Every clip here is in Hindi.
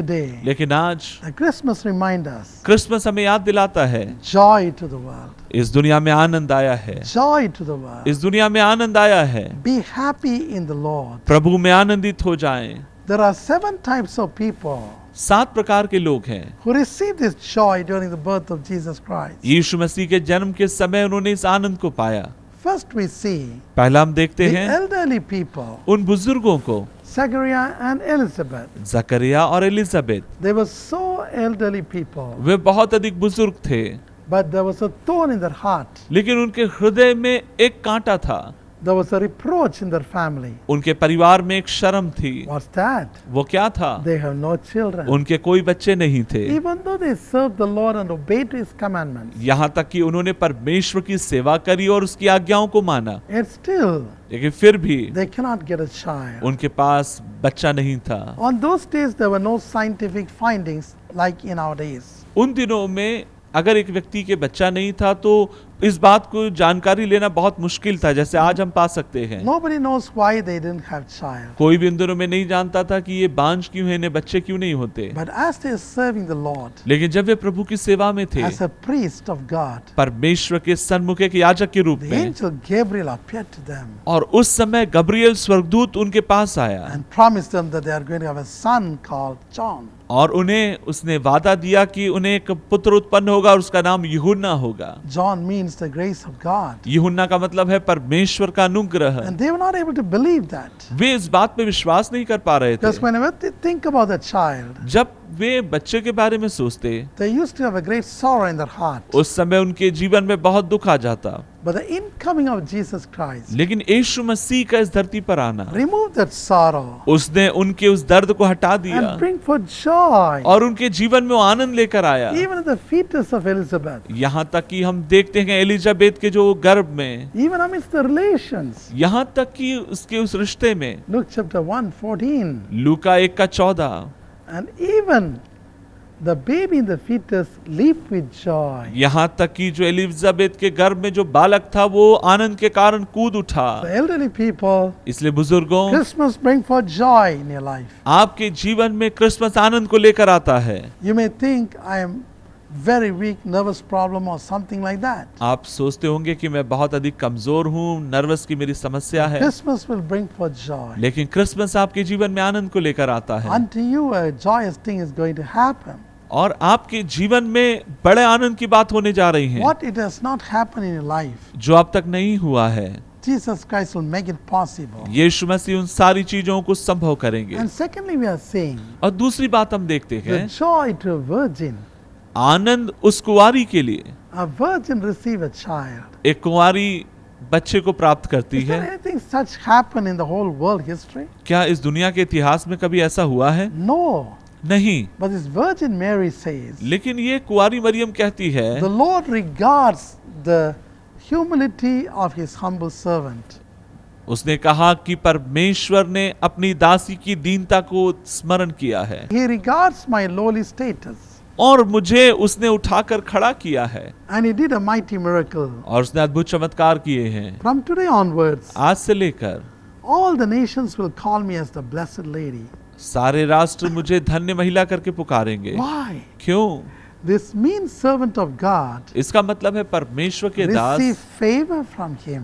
today, लेकिन आज Christmas reminds us, क्रिसमस हमें याद दिलाता है, joy to the world. इस दुनिया में आनंद आया है, Joy to the world. इस दुनिया में आनंद आया है। Be happy in the Lord. प्रभु में आनंदित हो जाएं। There are 7 types of people 7 प्रकार के लोग हैं who received this joy during the birth of Jesus Christ. यीशु मसीह के जन्म के समय उन्होंने इस आनंद को पाया। First we see पहला हम देखते the हैं elderly people, उन बुजुर्गों को, Zechariah and Elizabeth. जकरिया और Elizabeth. They were so elderly people, वे बहुत अधिक बुजुर्ग थे, but there was a thorn in their heart. लेकिन उनके हृदय में एक कांटा था, There was a reproach in their family. उनके परिवार में एक शर्म थी। What's that? वो क्या था? They have no children. उनके कोई बच्चे नहीं थे। Even though they served the Lord and obeyed His commandments, यहाँ तक कि उन्होंने परमेश्वर की सेवा करी और उसकी आज्ञाओं को माना, yet still लेकिन फिर भी they cannot get a child. उनके पास बच्चा नहीं था। On those days, there were no scientific findings like in our days. उन दिनों में अगर एक व्यक्ति के बच्चा नहीं था तो इस बात को जानकारी लेना बहुत मुश्किल था, जैसे आज हम पा सकते हैं। Nobody knows why they didn't have child. कोई भी इन दिनों में नहीं जानता था कि ये बांझ क्यों है, इन्हें बच्चे क्यों नहीं होते। But as they are serving the Lord, लेकिन जब वे प्रभु की सेवा में थे, as a priest of God, परमेश्वर के सन्मुख एक याजक के रूप the में, angel Gabriel appeared to them और उस समय गब्रिएल स्वर्गदूत उनके पास आया and promised them that they are going to have a son called John. और उन्हें उसने वादा दिया कि उन्हें एक पुत्र उत्पन्न होगा और उसका नाम यूहन्ना होगा। John means the grace of God. यूहन्ना का मतलब है परमेश्वर का अनुग्रह। And they were not able to believe that. वे इस बात पे विश्वास नहीं कर पा रहे थे। Because whenever they think about the child, जब वे बच्चे के बारे में सोचते, they used to have a great sorrow in their heart. उस समय उनके जीवन में बहुत दुख आ जाता। But the incoming of Jesus Christ लेकिन यीशु मसीह का इस धरती पर आना, removed that sorrow उसने उनके उस दर्द को हटा दिया and bring forth joy. और उनके जीवन में वो आनंद लेकर आया। Even in the fetus of Elizabeth, यहाँ तक कि हम देखते हैं एलिजाबेथ के जो गर्भ में, even amidst the relations. यहाँ तक कि उसके उस रिश्ते में, Luke chapter 1:14. Luka 1:14, And even the baby in the fetus leaped with joy. यहाँ तक कि जो एलिजाबेथ के गर्भ में जो बालक था वो आनंद के कारण कूद उठा। The elderly people, इसलिए बुजुर्गों, Christmas bring forth joy in your life. आपके जीवन में क्रिसमस आनंद को लेकर आता है। You may think I am very weak, nervous problem or something like that. आप सोचते होंगे कि मैं बहुत अधिक कमजोर हूँ, नर्वस की मेरी समस्या है, Christmas will bring forth joy. लेकिन क्रिसमस आपके जीवन में आनंद को लेकर आता है Unto you a joyous thing is going to happen. और आपके जीवन में बड़े आनंद की बात होने जा रही है, What it has not happened in your life, जो अब तक नहीं हुआ है। Jesus Christ will make it possible. यीशु मसीह उन सारी चीजों को संभव करेंगे। And secondly, we are saying और दूसरी बात हम देखते the हैं, joy to a virgin. आनंद उस कुंवारी के लिए, A virgin receive a child. एक कुंवारी बच्चे को प्राप्त करती Is there है। anything such happen in the whole world history? क्या इस दुनिया के इतिहास में कभी ऐसा हुआ है? No. नहीं। But this Virgin Mary says, लेकिन ये कुंवारी मरियम कहती है, the Lord regards the humility of His humble servant. उसने कहा कि परमेश्वर ने अपनी दासी की दीनता को स्मरण किया है He regards my lowly status. और मुझे उसने उठाकर खड़ा किया है And He did a mighty miracle. और उसने अद्भुत चमत्कार किए हैं। From today onwards, आज से लेकर all the nations will call me as the blessed lady. सारे राष्ट्र मुझे धन्य महिला करके पुकारेंगे। Why? क्यों? This mean servant of God इसका मतलब है परमेश्वर के दास, receive favor from Him.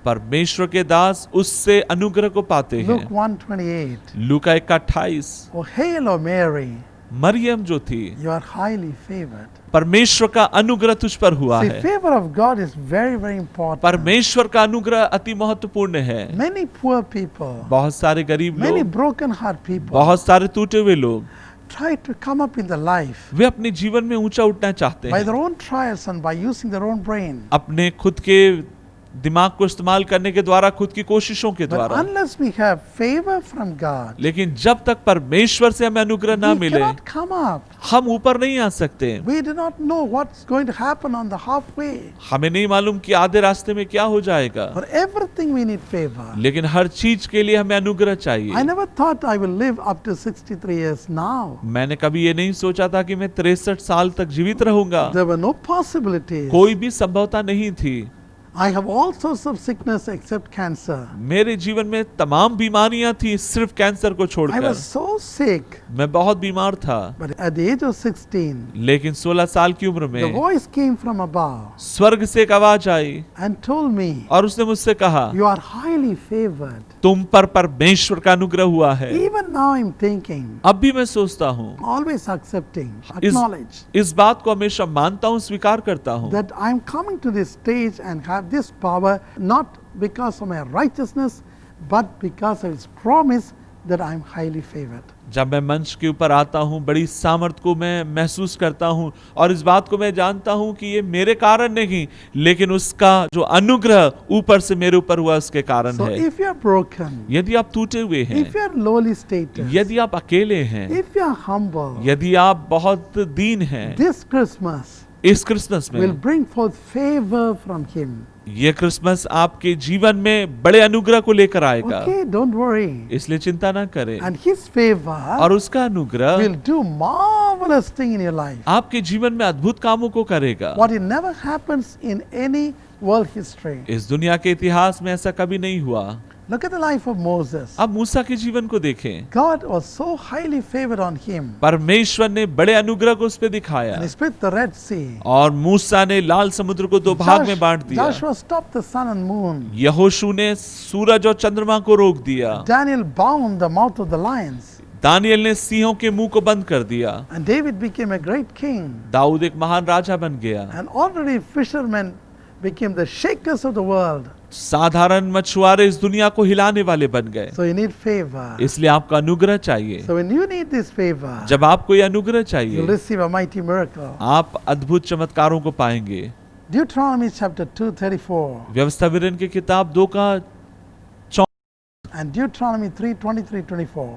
परमेश्वर के दास उससे अनुग्रह को पाते Luke हैं। 1:28. लूका 1:28, Oh, hail, O Mary, Maryam जो थी, you are highly favored. परमेश्वर का अनुग्रह तुझ पर हुआ See, है। favor of God is very, very important. परमेश्वर का अनुग्रह अति महत्वपूर्ण है। Many poor people, बहुत सारे गरीब many लोग, broken heart people बहुत सारे टूटे हुए लोग, try to come up in the life वे अपने जीवन में ऊंचा उठना चाहते by हैं, their own trials and by using their own brain. अपने खुद के दिमाग को इस्तेमाल करने के द्वारा, खुद की कोशिशों के But द्वारा। unless we have favor from God, लेकिन जब तक परमेश्वर से हमें अनुग्रह ना we मिले, cannot come up. हम ऊपर नहीं आ सकते। We do not know what's going to happen on the halfway. हमें नहीं मालूम कि आधे रास्ते में क्या हो जाएगा, For everything we need favor. लेकिन हर चीज के लिए हमें अनुग्रह I चाहिए। never thought I will live up to 63 years now. मैंने कभी ये नहीं सोचा था कि मैं 63 साल तक जीवित रहूंगा। There were no possibilities. कोई भी संभवता नहीं थी। I have all sorts of sickness except cancer. मेरे जीवन में तमाम बीमारियां थी सिर्फ कैंसर को I छोड़कर। was so sick. मैं बहुत बीमार था, But at the age of 16, लेकिन 16 साल की उम्र the में voice came from above स्वर्ग से एक आवाज आई and told me, और उसने मुझसे कहा, you are highly favored. तुम पर परमेश्वर का अनुग्रह हुआ है। Even now I'm thinking, अब भी मैं सोचता हूँ, always accepting, acknowledge इस बात को हमेशा मानता हूँ, स्वीकार करता हूँ that I'm coming to this stage and have this power not because of my righteousness but because of His promise that I'm highly favored. जब मैं मंच के ऊपर आता हूँ, बड़ी सामर्थ को मैं महसूस करता हूँ और इस बात को मैं जानता हूँ कि ये मेरे कारण नहीं, लेकिन उसका जो अनुग्रह ऊपर से मेरे ऊपर हुआ उसके कारण So है। if you are broken, यदि आप टूटे हुए हैं, if you are lowly status, यदि आप अकेले हैं, if you are humble, यदि आप बहुत दीन हैं, this Christmas इस क्रिसमस will में, bring forth favor from Him. ये क्रिसमस आपके जीवन में बड़े अनुग्रह को लेकर आएगा। Okay, don't worry. इसलिए चिंता ना करें And His favor और उसका अनुग्रह will do marvelous thing in your life. आपके जीवन में अद्भुत कामों को करेगा। What it never happens in any world history. इस दुनिया के इतिहास में ऐसा कभी नहीं हुआ। Look at the life of Moses. अब मूसा के जीवन को देखें, God was so highly favored on him. परमेश्वर ने बड़े अनुग्रह को उस पे दिखाया And He split the Red Sea. और मूसा ने लाल समुद्र को दो भाग में बांट दिया। Joshua stopped the sun and moon. यहोशू ने सूरज और चंद्रमा को रोक दिया। Daniel bound the mouth of the lions. Daniel ने सिंहों के मुंह को बंद कर दिया। And David became a great king. Dawood एक महान राजा बन गया। And already fishermen became the shakers of the world. साधारण मछुआरे इस दुनिया को हिलाने वाले बन गए। So you need favor. इसलिए आपका अनुग्रह चाहिए। So when you need this favor, जब आपको ये अनुग्रह you'll चाहिए, receive a mighty miracle. आप अद्भुत चमत्कारों को पाएंगे। Deuteronomy chapter 2:34 व्यवस्था विवरण की किताब 2 का and Deuteronomy 3:23-24.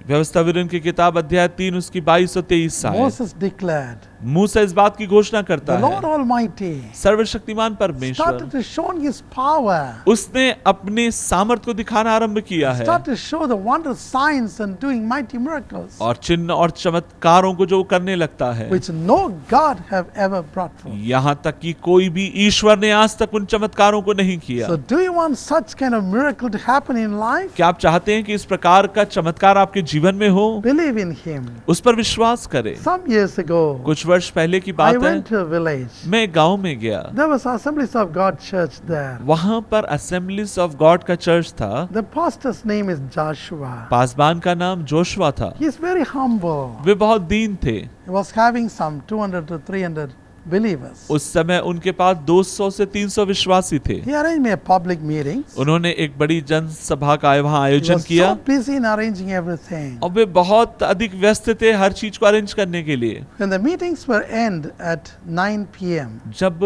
व्यवस्था विवरण की किताब अध्याय 3 उसकी 22 और 23 आयत। Moses declared, मूसा इस बात की घोषणा करता the Lord है, Almighty सर्वशक्तिमान परमेश्वर started to show His power. उसने अपने सामर्थ को दिखाना आरंभ किया है Started to show the wondrous signs and doing mighty miracles, और चिन्ह और चमत्कारों को जो करने लगता है, which no God have ever brought forth. यहाँ तक कि कोई भी ईश्वर ने आज तक उन चमत्कारों को नहीं किया। So do you want such kind of miracle to happen in life? क्या आप चाहते हैं कि इस प्रकार का चमत्कार आपके जीवन में हो? Believe in Him. उस पर विश्वास करें। Some years ago, कुछ वर्ष पहले की I बात है, went to a village. मैं गांव में गया। There was Assemblies of God church there. वहां पर असेंबलीज ऑफ गॉड का चर्च था। The pastor's name is Joshua. पासबान का नाम जोशुआ था। He is very humble. वे बहुत दीन थे। He was having some 200 to 300 believers. उस समय उनके पास 200 से 300 विश्वासी थे। He arranged me a public meeting. उन्होंने एक बड़ी जनसभा का वहां He आयोजन was किया so busy in arranging everything. और वे बहुत अधिक व्यस्त थे हर चीज को अरेंज करने के लिए। When the meetings were end at 9 p.m., जब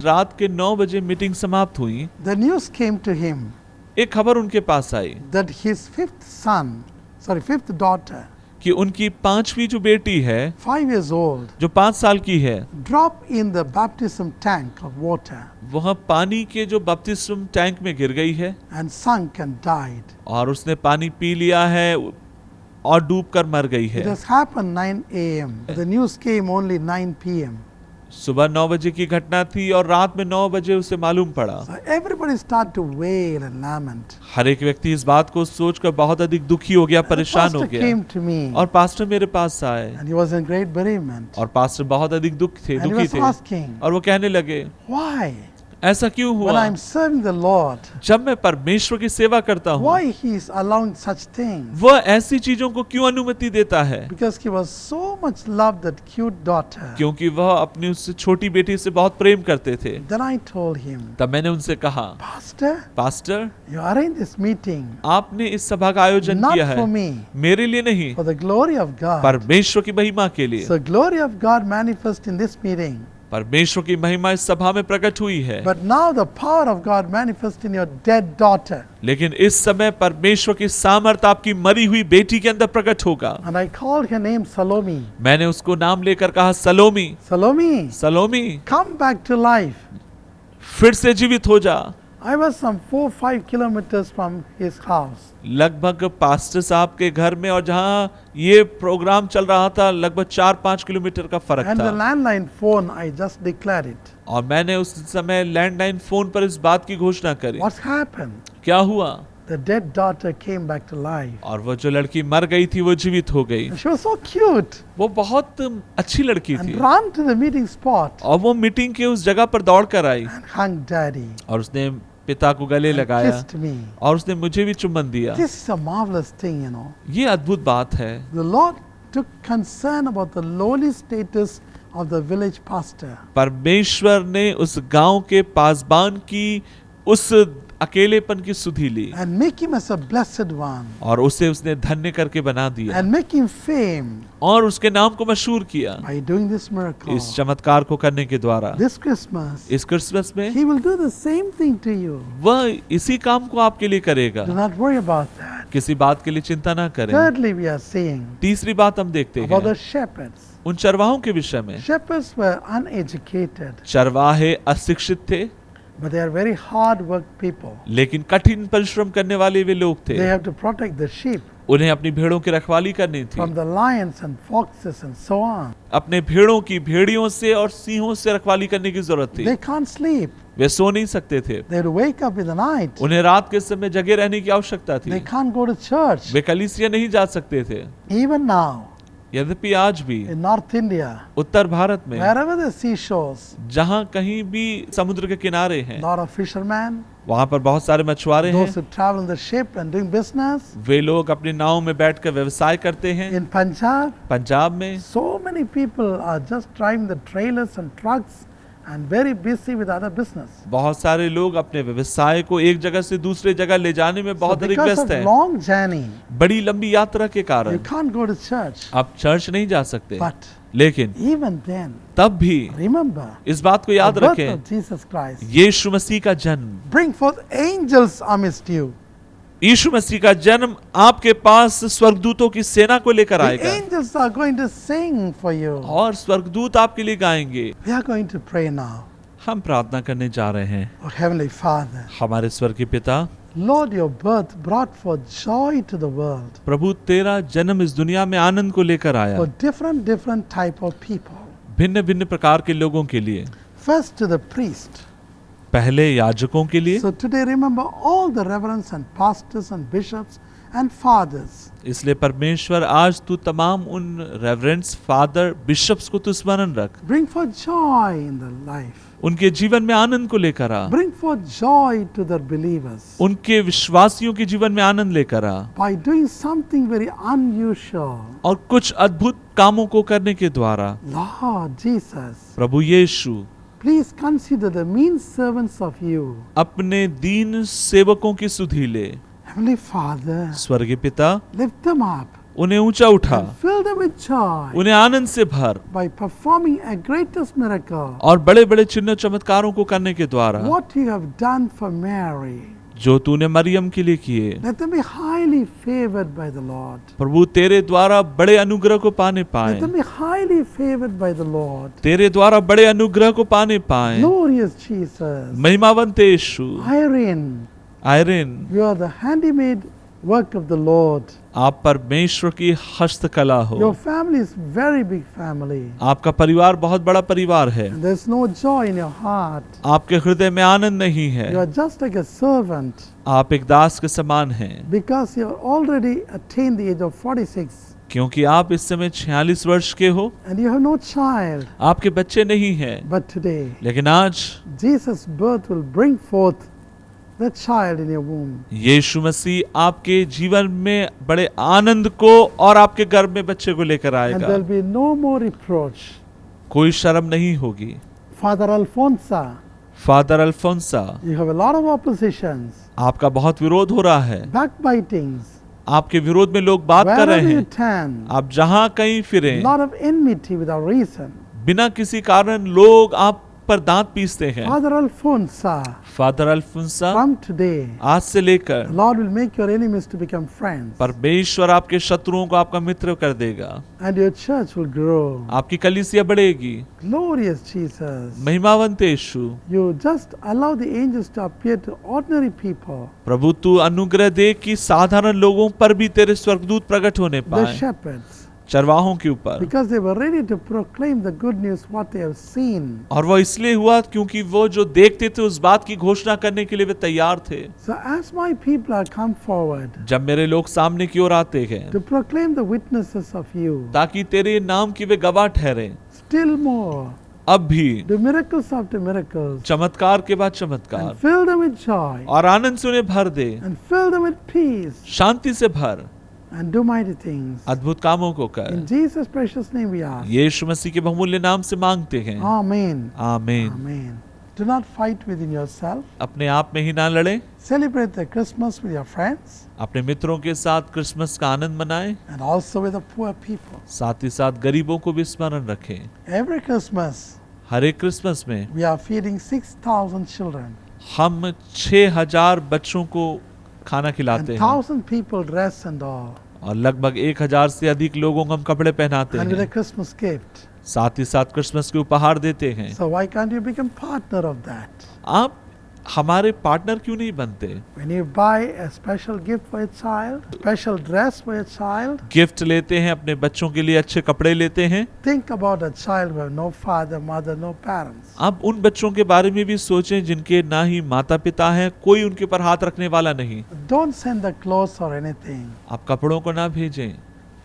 रात के 9 बजे मीटिंग समाप्त हुई, the news came to him एक खबर उनके पास आई that his fifth daughter, कि उनकी 5वीं जो बेटी है, 5 years old, जो 5 साल की है, dropped in the baptism tank of water वह पानी के जो बपतिस्म टैंक में गिर गई है and sunk and died. और उसने पानी पी लिया है और डूबकर मर गई It है। has happened 9 a.m. The news came only 9 p.m. सुबह 9 बजे की घटना थी और रात में 9 बजे उसे मालूम पड़ा। So everybody started to wail and lament. हर एक व्यक्ति इस बात को सोचकर बहुत अधिक दुखी हो गया, The परेशान हो pastor गया came to me और पास्टर मेरे पास आए and he was in great bereavement. और पास्टर बहुत अधिक And he दुखी was थे asking, और वो कहने लगे, why? ऐसा क्यों When हुआ? I'm serving the Lord, जब मैं परमेश्वर की सेवा करता हूँ, why He is allowing such things? वह ऐसी चीजों को क्यों अनुमति देता है? Because He was so much loved that cute daughter. क्योंकि वह अपनी उससे छोटी बेटी से बहुत प्रेम करते थे। Then I told him, तब मैंने उनसे कहा, Pastor, pastor, you arranged this meeting आपने इस सभा का आयोजन not किया है for me, मेरे लिए नहीं, for the glory of God. परमेश्वर की महिमा के लिए। So glory of God manifest in this meeting. परमेश्वर की महिमा इस सभा में प्रकट हुई है, But now the power of God manifest in your dead daughter. लेकिन इस समय परमेश्वर की सामर्थ आपकी मरी हुई बेटी के अंदर प्रकट होगा। And I called her name Salome. मैंने उसको नाम लेकर कहा, सलोमी, Salome, Salomi, come back to life. फिर से जीवित हो जा। I was some 4-5 kilometers from his house. लगभग पास्टर साहब के घर में और जहाँ ये प्रोग्राम चल रहा था लगभग 4-5 किलोमीटर का फर्क And the था। landline phone, I just declared it. और मैंने उस समय लैंडलाइन फोन पर इस बात की घोषणा करी। What's happened? क्या हुआ? The dead daughter came back to life. और वो जो लड़की मर गई थी वो जीवित हो गई। She was so cute वो बहुत अच्छी लड़की and थी ran to the meeting spot और वो मीटिंग के उस जगह पर दौड़ कर आई and hung daddy और उसने पिता को गले and लगाया kissed me. और उसने मुझे भी चुम्बन दिया। This is a marvelous thing, you know. ये अद्भुत बात है। The Lord took concern about the lowly status of the village pastor. परमेश्वर ने उस गांव के पासबान की उस अकेलेपन की सुधि ली And make him as a blessed one. और उसे उसने धन्य करके बना दिया And make him fame और उसके नाम को मशहूर किया by doing this miracle. इस चमत्कार को करने के द्वारा। This Christmas, इस क्रिसमस में he will do the same thing to you. वह इसी काम को आपके लिए करेगा। Do not worry about that. किसी बात के लिए चिंता ना करें। Thirdly, we are seeing तीसरी बात हम देखते about the हैं shepherds. उन चरवाहों के विषय में। Shepherds were uneducated, चरवाहे अशिक्षित थे but they are very hard work people. लेकिन कठिन परिश्रम करने वाले वे लोग थे। They have to protect the sheep उन्हें अपनी भेड़ों की रखवाली करनी थी। from the lions and foxes and so on. अपने भेड़ों की भेड़ियों से और सिंहों से रखवाली करने की जरूरत थी। They can't sleep. वे सो नहीं सकते थे। They have to wake up in the night. उन्हें रात के समय जगे रहने की आवश्यकता They थी। can't go to church. वे कलीसिया नहीं जा सकते थे। Even now, यद्यपि आज भी in North India, उत्तर भारत में wherever the seashores, जहाँ कहीं भी समुद्र के किनारे हैं lot of fishermen, वहाँ पर बहुत सारे मछुआरे those हैं। who travel in the ship and doing business. वे लोग अपनी नाव में बैठकर व्यवसाय करते हैं। In Punjab, पंजाब में so many people are just driving the trailers and trucks and very busy with other business. बहुत सारे लोग अपने व्यवसाय को एक जगह से दूसरे जगह ले जाने में So बहुत अधिक because व्यस्त of हैं। long journey, बड़ी लंबी यात्रा के you कारण can't go to church. आप चर्च नहीं जा सकते। But लेकिन even then, तब भी remember इस बात को the याद birth रखें, of Jesus Christ. यीशु मसीह का जन्म, Bring forth angels amidst you. यीशु मसीह का जन्म आपके पास स्वर्गदूतों की सेना को लेकर The आएगा angels are going to sing for you. और स्वर्गदूत आपके लिए गाएंगे। We are going to pray now. हम प्रार्थना करने जा रहे हैं। Oh, Heavenly Father, हमारे स्वर्गीय पिता, Lord, your birth brought forth joy to the world प्रभु तेरा जन्म इस दुनिया में आनंद को लेकर आया, for different type of people. भिन्न भिन्न प्रकार के लोगों के लिए। First to the priest. पहले याजकों के लिए। So today remember all the reverends and pastors and bishops and fathers. इसलिए परमेश्वर आज तू तमाम उन रेवरेंड्स, फादर, बिशप्स को तू स्मरण रख। Bring forth joy in their life. उनके जीवन में आनंद को लेकर आ। Bring forth joy to their believers उनके विश्वासियों के जीवन में आनंद लेकर आ by doing something very unusual. और कुछ अद्भुत कामों को करने के द्वारा। Lord Jesus, Prabhu Yeshu, please consider the mean servants of you. अपने दीन सेवकों की सुधि ले। Heavenly Father, स्वर्गीय पिता, lift them up उन्हें ऊंचा उठा, and fill them with joy उन्हें आनंद से भर by performing a greatest miracle. और बड़े बड़े चिन्ह चमत्कारों को करने के द्वारा What you have done for Mary, जो तूने मरियम के लिए किए। let them be highly favored by the Lord. प्रभु तेरे द्वारा बड़े अनुग्रह को पाने Let पाए, them be highly favored by the Lord. तेरे द्वारा बड़े अनुग्रह को पाने पाए। Glorious Jesus. महिमावंत Yeshu, Irene, Irene, you are the handmade work of the Lord. आप परमेश्वर की हस्तकला हो। Your family is very big family. आपका परिवार बहुत बड़ा परिवार है। And there's no joy in your heart. आपके हृदय में आनंद नहीं है। You are just like a servant आप एक दास के समान हैं, because you have already attained the age of 46 क्योंकि आप इस समय 46 वर्ष के हो। and you have no child. आपके बच्चे नहीं हैं, But today, लेकिन आज Jesus' birth will bring forth the child in your womb. यीशु मसीह आपके जीवन में बड़े आनंद को और आपके गर्भ में बच्चे को लेकर And आएगा। there'll be no more reproach. कोई शर्म नहीं होगी। Father Alfonso, father Alfonso, you have a lot of oppositions, आपका बहुत विरोध हो रहा है। backbitings, आपके विरोध में लोग बात कर रहे wherever you हैं। turn, आप जहाँ कहीं फिरें, lot of enmity without reason. बिना किसी कारण लोग आप पर दांत पीसते हैं। Father Alfonso, father Alfonso, from today, आज से लेकर the Lord will make your enemies to become friends, परमेश्वर आपके शत्रुओं को आपका मित्र कर देगा, and your church will grow. आपकी कलीसिया बढ़ेगी। Glorious Jesus. महिमावंत यीशु, You just allow the angels to appear to ordinary people, प्रभु तू अनुग्रह दे कि साधारण लोगों पर भी तेरे स्वर्गदूत प्रकट होने the पाए, shepherds, चरवाहों के ऊपर। because they were ready to proclaim the good news what they have seen. और वो इसलिए हुआ क्योंकि वो जो देखते थे उस बात की घोषणा करने के लिए वे तैयार थे। So as my people are come forward जब मेरे लोग सामने की ओर आते हैं to proclaim the witnesses of you, ताकि तेरे नाम की वे गवाह ठहरे, still more, अब भी do miracles after miracles, चमत्कार के बाद चमत्कार, and fill them with joy, और आनंद से उन्हें भर दे, and fill them with peace, शांति से भर, and do mighty things. अद्भुत कामों को कर। In Jesus' precious name we ask. यीशु मसीह के बहुमूल्य नाम से मांगते हैं, Amen. आमीन। Amen. Do not fight within yourself. अपने आप में ही ना लड़े, Celebrate the Christmas with your friends अपने मित्रों के साथ क्रिसमस का आनंद मनाएं, and also with the poor people. साथ ही साथ गरीबों को भी स्मरण रखें। Every Christmas हर एक क्रिसमस में we are feeding 6,000 children हम 6,000 बच्चों को खाना and खिलाते हैं 1,000 people dress and all, और लगभग 1,000 से अधिक लोगों को हम कपड़े पहनाते and with a हैं, Christmas gift. साथ ही साथ क्रिसमस के उपहार देते हैं। So why can't you become partner of that? आप हमारे पार्टनर क्यों नहीं बनते? When you buy a special gift for a child, special dress for a child, gift लेते हैं, अपने बच्चों के लिए अच्छे कपड़े लेते हैं, think about a child who have no father, mother, no parents. आप उन बच्चों के बारे में भी सोचें जिनके ना ही माता पिता हैं, कोई उनके ऊपर हाथ रखने वाला नहीं। Don't send the clothes or anything, आप कपड़ों को ना भेजें,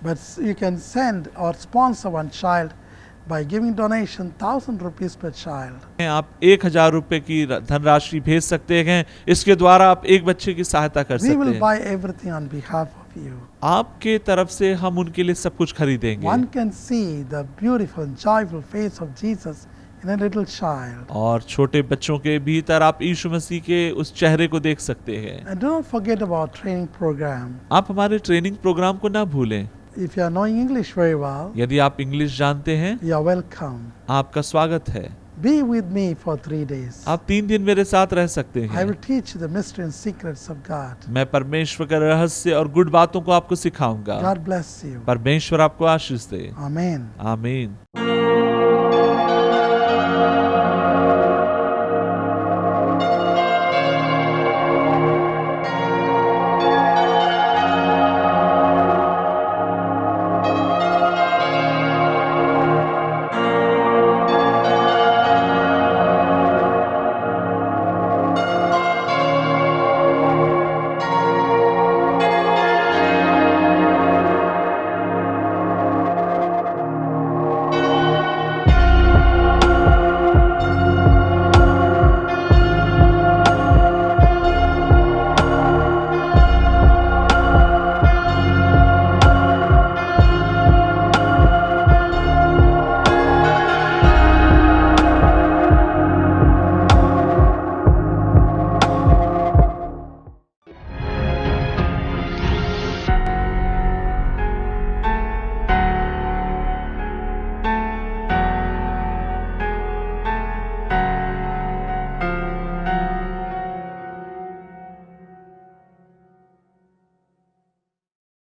but you can send or sponsor one child by giving donation 1,000 rupees per child. आप 1,000 रुपए की धनराशि भेज सकते हैं, इसके द्वारा आप एक बच्चे की सहायता कर We सकते will हैं। buy everything on behalf of you. आपके तरफ से हम उनके लिए सब कुछ खरीदेंगे। One can see the beautiful, joyful face of Jesus in a little child. और छोटे बच्चों के भीतर आप यीशु मसीह के उस चेहरे को देख सकते हैं। And do not forget about training program. आप हमारे ट्रेनिंग प्रोग्राम को ना भूलें। If you are knowing English very well, यदि आप इंग्लिश जानते हैं, you are welcome. आपका स्वागत है। Be with me for 3 days. आप 3 दिन मेरे साथ रह सकते I हैं। will teach you the mystery and secrets of God. मैं परमेश्वर का रहस्य और गुड बातों को आपको सिखाऊंगा। God bless you. परमेश्वर आपको आशीष दे। Amen. आमीन।